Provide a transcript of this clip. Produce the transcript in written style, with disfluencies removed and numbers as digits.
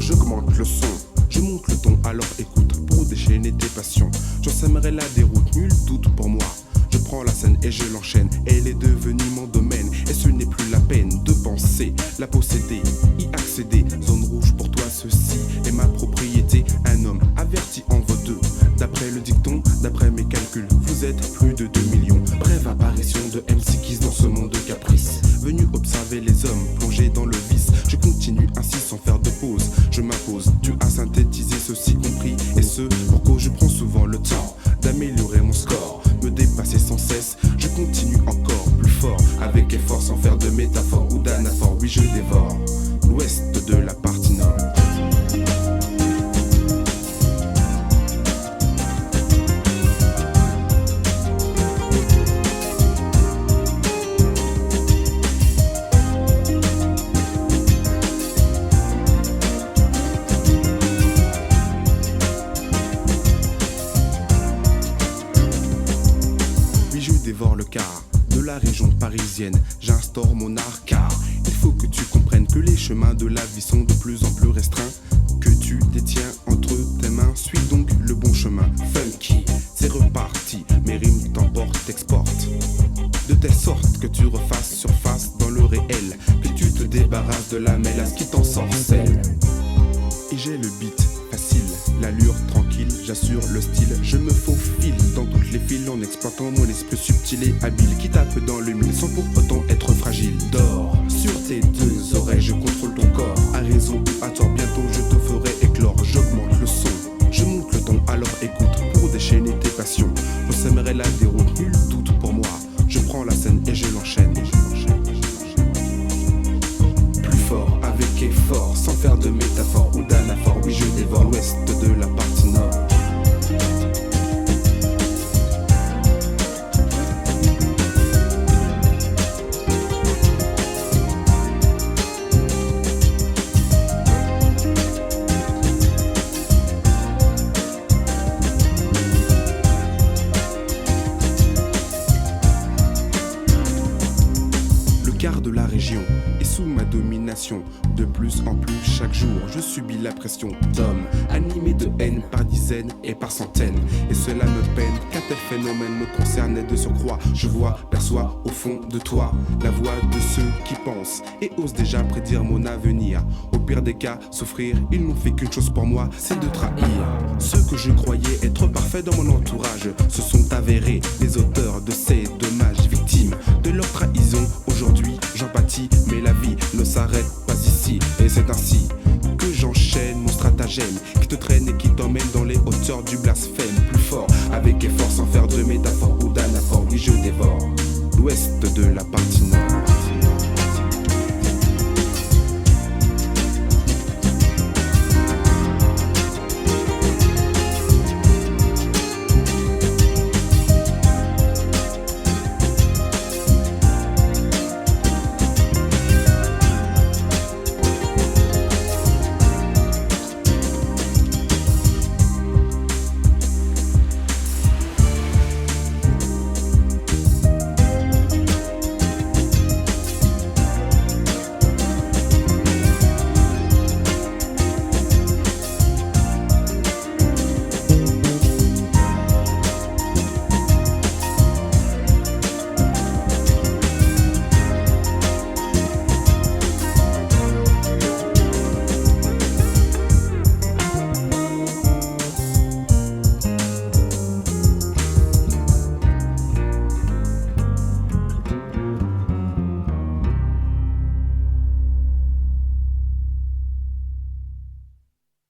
J'augmente le son, je monte le ton, alors écoute, pour déchaîner tes passions. J'ensèmerai la déroute, nul doute pour moi. Je prends la scène et je l'enchaîne, elle est devenue mon domaine. Et ce n'est plus la peine de penser, la posséder, y accéder. Zone rouge pour toi, ceci est ma propriété. Un homme averti en vaut deux. D'après le dicton, d'après mes calculs, vous êtes plus de 2 millions. Brève apparition de MC Kiss dans ce monde de caprice. Venu observer les hommes plongés dans le vice. Je continue ainsi sans faire de pause. Je m'impose, tu as synthétisé ceci compris. Et ce, pour cause je prends souvent le temps d'améliorer mon score, me dépasser sans cesse. Je continue encore plus fort, avec effort sans faire de métaphore ou d'anaphore. Oui, je dévore l'ouest de la partie nord. Dévore le quart de la région parisienne, j'instaure mon art car il faut que tu comprennes que les chemins de la vie sont de plus en plus restreints, que tu détiens entre tes mains, suis donc le bon chemin. Funky, c'est reparti, mes rimes t'emportent, t'exportent, de telle sorte que tu refasses surface dans le réel, que tu te débarrasses de la mélasse qui t'ensorcelle. Et j'ai le beat facile, l'allure tranquille, j'assure le style, je me faufile dans toutes les files en exploitant mon esprit subtil et habile qui tape dans le mille sans pour autant être fragile. Dors sur tes deux oreilles, je contrôle ton corps, à raison ou à tort, bientôt je te ferai éclore. J'augmente le son, je monte le ton, alors écoute, pour déchaîner tes passions. Je sèmerai la déroute, nul doute pour moi, je prends la scène et je l'enchaîne. Plus fort, avec effort, sans faire de métaphore ou d'anaphore. Oui, je dévore l'ouest de la partie nord. De la région est sous ma domination. De plus en plus chaque jour je subis la pression d'hommes animés de haine par dizaines et par centaines. Et cela me peine qu'un tel phénomène me concernait de surcroît. Je vois, perçois au fond de toi la voix de ceux qui pensent et osent déjà prédire mon avenir. Au pire des cas, souffrir, ils n'ont fait qu'une chose pour moi, c'est de trahir. Ceux que je croyais être parfaits dans mon entourage se sont avérés les auteurs de ces dommages, victimes de leur trahison. Aujourd'hui j'en pâtis, mais la vie ne s'arrête pas ici. Et c'est ainsi que j'enchaîne mon stratagème qui te traîne et qui t'emmène dans les hauteurs du blasphème. Plus fort,